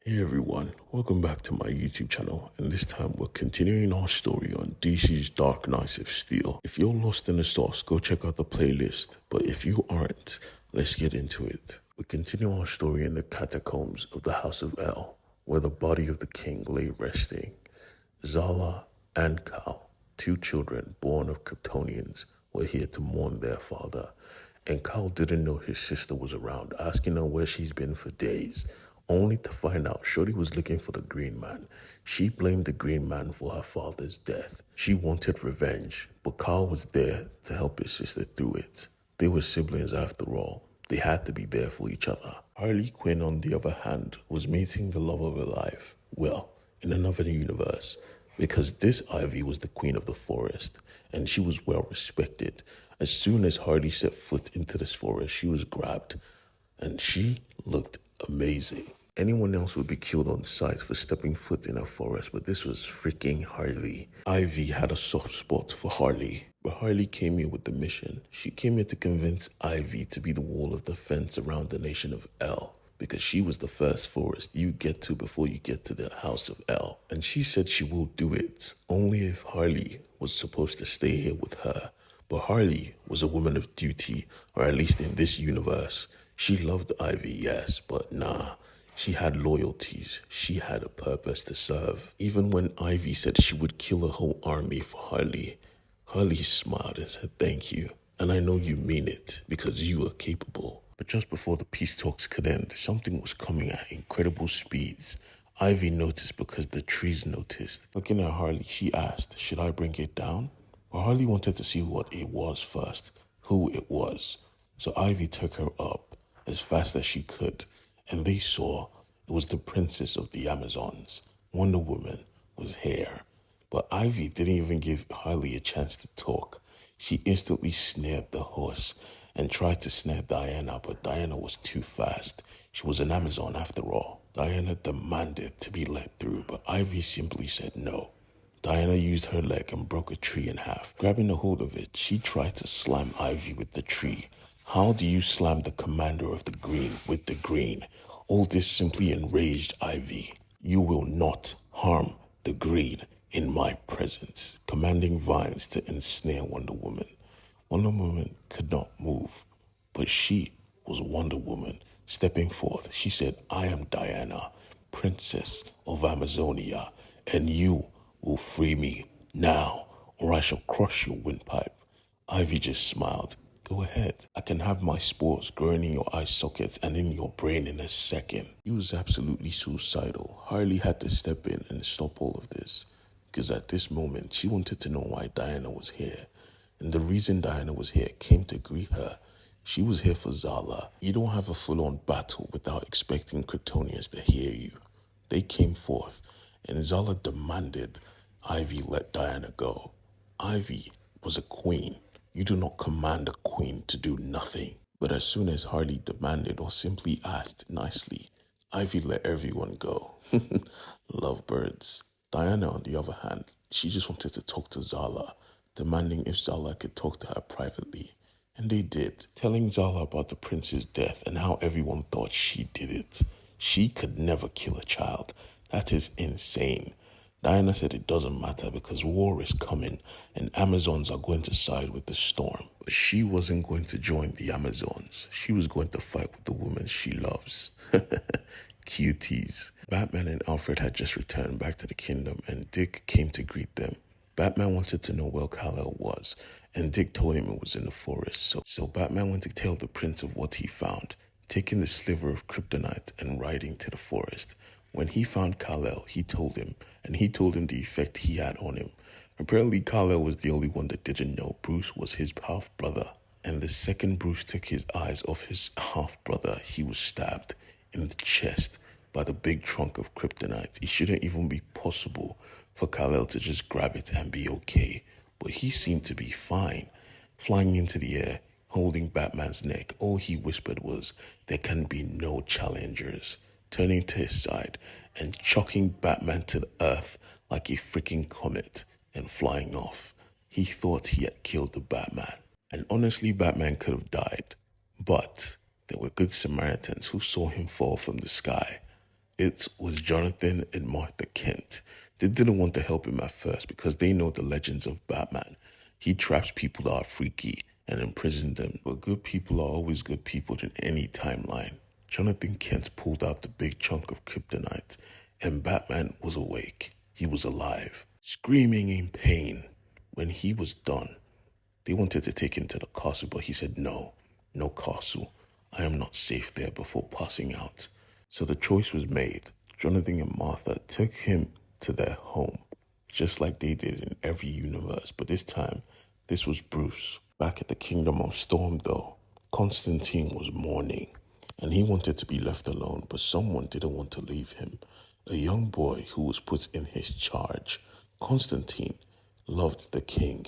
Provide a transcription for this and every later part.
Hey everyone, welcome back to my YouTube channel, and this time we're continuing our story on DC's Dark Knights of Steel. If you're lost in the sauce, go check out the playlist, but if you aren't, let's get into it. We continue our story in the catacombs of the House of El, where the body of the king lay resting. Zala and Cal, two children born of Kryptonians, were here to mourn their father, and Cal didn't know his sister was around, asking her where she's been for days, only to find out Shorty was looking for the Green Man. She blamed the Green Man for her father's death. She wanted revenge, but Cal was there to help his sister through it. They were siblings after all. They had to be there for each other. Harley Quinn, on the other hand, was meeting the love of her life. Well, in another universe, because this Ivy was the queen of the forest, and she was well respected. As soon as Harley set foot into this forest, she was grabbed, and she looked amazing. Anyone else would be killed on sight for stepping foot in a forest, but this was freaking Harley. Ivy had a soft spot for Harley, but Harley came here with the mission. She came here to convince Ivy to be the wall of defense around the nation of El, because she was the first forest you get to before you get to the House of El. And she said she will do it, only if Harley was supposed to stay here with her. But Harley was a woman of duty, or at least in this universe. She loved Ivy, yes, but nah. She had loyalties. She had a purpose to serve. Even when Ivy said she would kill a whole army for Harley, Harley smiled and said thank you. And I know you mean it, because you are capable. But just before the peace talks could end, something was coming at incredible speeds. Ivy noticed because the trees noticed. Looking at Harley, she asked, should I bring it down? But Harley wanted to see what it was first, who it was. So Ivy took her up as fast as she could, and they saw it was the princess of the Amazons. Wonder Woman was here. But Ivy didn't even give Harley a chance to talk. She instantly snared the horse and tried to snare Diana, but Diana was too fast. She was an Amazon after all. Diana demanded to be let through, but Ivy simply said no. Diana used her leg and broke a tree in half. Grabbing a hold of it, she tried to slam Ivy with the tree. How do you slam the commander of the Green with the Green? All this simply enraged Ivy. You will not harm the Green in my presence, commanding Vines to ensnare Wonder Woman. Wonder Woman could not move, but she was Wonder Woman. Stepping forth, she said, I am Diana, Princess of Amazonia, and you will free me now, or I shall crush your windpipe. Ivy just smiled. Go ahead. I can have my spores growing in your eye sockets and in your brain in a second. He was absolutely suicidal. Harley had to step in and stop all of this, because at this moment, she wanted to know why Diana was here. And the reason Diana was here came to greet her. She was here for Zala. You don't have a full-on battle without expecting Kryptonians to hear you. They came forth, and Zala demanded Ivy let Diana go. Ivy was a queen. You do not command a queen to do nothing. But as soon as Harley demanded or simply asked nicely, Ivy let everyone go. Lovebirds. Diana, on the other hand, she just wanted to talk to Zala, demanding if Zala could talk to her privately. And they did, telling Zala about the prince's death and how everyone thought she did it. She could never kill a child. That is insane. Diana said it doesn't matter because war is coming and Amazons are going to side with the storm. But she wasn't going to join the Amazons. She was going to fight with the woman she loves. Cuties. Batman and Alfred had just returned back to the kingdom and Dick came to greet them. Batman wanted to know where Kal-El was, and Dick told him it was in the forest. So Batman went to tell the prince of what he found, taking the sliver of kryptonite and riding to the forest. When he found Kal-El, he told him, and he told him the effect he had on him. Apparently, Kal-El was the only one that didn't know Bruce was his half-brother. And the second Bruce took his eyes off his half-brother, he was stabbed in the chest by the big trunk of kryptonite. It shouldn't even be possible for Kal-El to just grab it and be okay. But he seemed to be fine. Flying into the air, holding Batman's neck, all he whispered was, there can be no challengers. Turning to his side and chucking Batman to the earth like a freaking comet and flying off. He thought he had killed the Batman. And honestly, Batman could have died. But there were good Samaritans who saw him fall from the sky. It was Jonathan and Martha Kent. They didn't want to help him at first because they know the legends of Batman. He traps people that are freaky and imprisons them. But good people are always good people in any timeline. Jonathan Kent pulled out the big chunk of kryptonite, and Batman was awake. He was alive, screaming in pain. When he was done, they wanted to take him to the castle, but he said, no, no castle. I am not safe there before passing out. So the choice was made. Jonathan and Martha took him to their home, just like they did in every universe. But this time, this was Bruce. Back at the Kingdom of Storm, though, Constantine was mourning, and he wanted to be left alone, but someone didn't want to leave him. A young boy who was put in his charge. Constantine loved the king,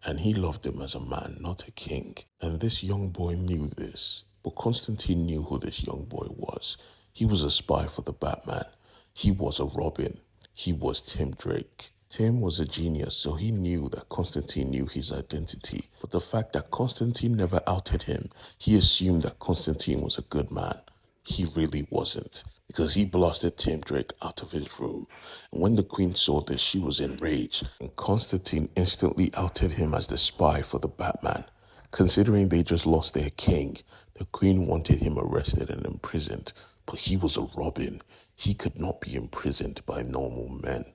and he loved him as a man, not a king. And this young boy knew this, but Constantine knew who this young boy was. He was a spy for the Batman. He was a Robin. He was Tim Drake. Tim was a genius, so he knew that Constantine knew his identity. But the fact that Constantine never outed him, he assumed that Constantine was a good man. He really wasn't, because he blasted Tim Drake out of his room. And when the Queen saw this, she was enraged, and Constantine instantly outed him as the spy for the Batman. Considering they just lost their king, the Queen wanted him arrested and imprisoned, but he was a Robin. He could not be imprisoned by normal men.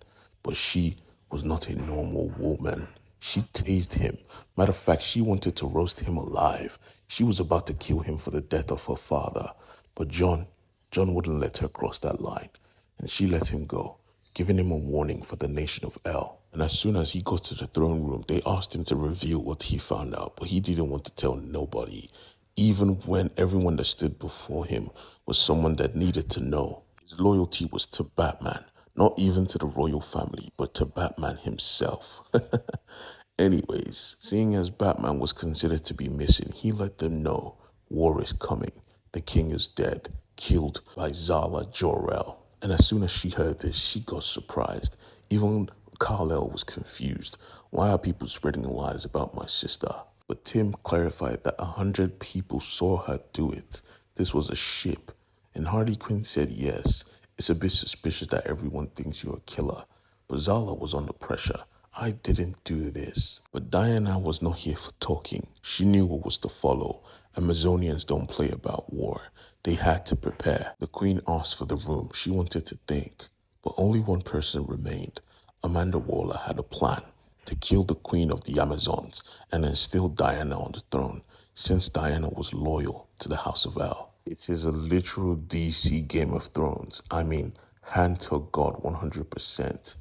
But she was not a normal woman. She tased him. Matter of fact, she wanted to roast him alive. She was about to kill him for the death of her father. But John wouldn't let her cross that line. And she let him go, giving him a warning for the nation of El. And as soon as he got to the throne room, they asked him to reveal what he found out. But he didn't want to tell nobody, even when everyone that stood before him was someone that needed to know. His loyalty was to Batman. Not even to the royal family, but to Batman himself. Anyways, seeing as Batman was considered to be missing, he let them know war is coming. The king is dead, killed by Zala Jor-El. And as soon as she heard this, she got surprised. Even Kal-El was confused. Why are people spreading lies about my sister? But Tim clarified that 100 people saw her do it. This was a ship. And Harley Quinn said yes. It's a bit suspicious that everyone thinks you're a killer. But Zala was under pressure. I didn't do this. But Diana was not here for talking. She knew what was to follow. Amazonians don't play about war. They had to prepare. The Queen asked for the room. She wanted to think. But only one person remained. Amanda Waller had a plan to kill the Queen of the Amazons and instill Diana on the throne, since Diana was loyal to the House of El. It is a literal DC Game of Thrones. I mean, hand to God 100%.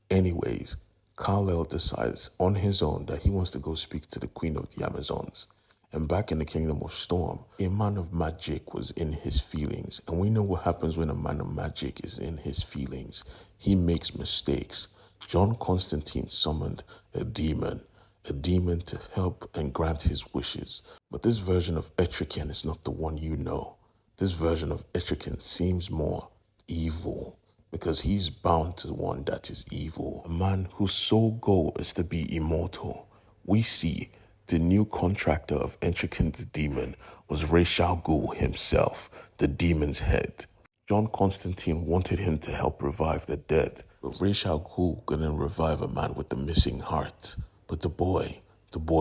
Anyways, Kal-El decides on his own that he wants to go speak to the Queen of the Amazons. And back in the Kingdom of Storm, a man of magic was in his feelings. And we know what happens when a man of magic is in his feelings. He makes mistakes. John Constantine summoned a demon to help and grant his wishes. But this version of Etrigan is not the one you know. This version of Etrigan seems more evil because he's bound to one that is evil. A man whose sole goal is to be immortal. We see the new contractor of Etrigan the demon was Ra's al Ghul himself, the demon's head. John Constantine wanted him to help revive the dead, but Ra's al Ghul couldn't revive a man with a missing heart. But the boy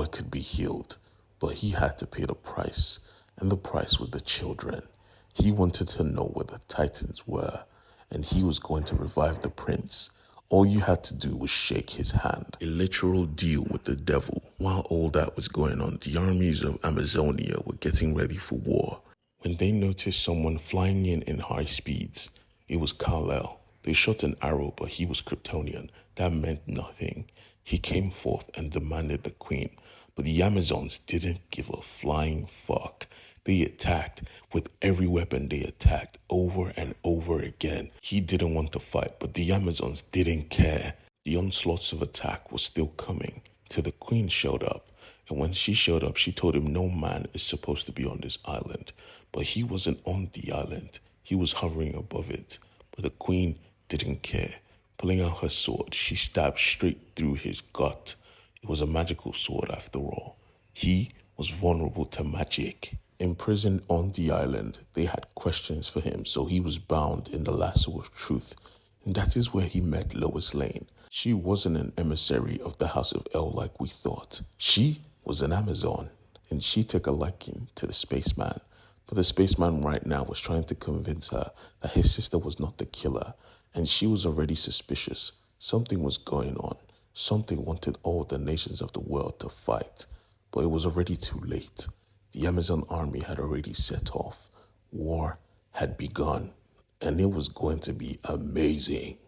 could be healed, but he had to pay the price, and the price was the children. He wanted to know where the Titans were, and he was going to revive the prince. All you had to do was shake his hand. A literal deal with the devil. While all that was going on, the armies of Amazonia were getting ready for war. When they noticed someone flying in high speeds, it was Kal-El. They shot an arrow, but he was Kryptonian. That meant nothing. He came forth and demanded the queen, but the Amazons didn't give a flying fuck. They attacked with every weapon. They attacked over and over again. He didn't want to fight, but the Amazons didn't care. The onslaughts of attack was still coming till the queen showed up. And when she showed up, she told him no man is supposed to be on this island. But he wasn't on the island. He was hovering above it. But the queen didn't care. Pulling out her sword, she stabbed straight through his gut. It was a magical sword after all. He was vulnerable to magic. Imprisoned on the island, they had questions for him, so he was bound in the lasso of truth. And that is where he met Lois Lane. She wasn't an emissary of the House of L like we thought. She was an Amazon, and she took a liking to the spaceman. But the spaceman right now was trying to convince her that his sister was not the killer, and she was already suspicious. Something was going on. Something wanted all the nations of the world to fight, but it was already too late. The Amazon army had already set off. War had begun, and it was going to be amazing.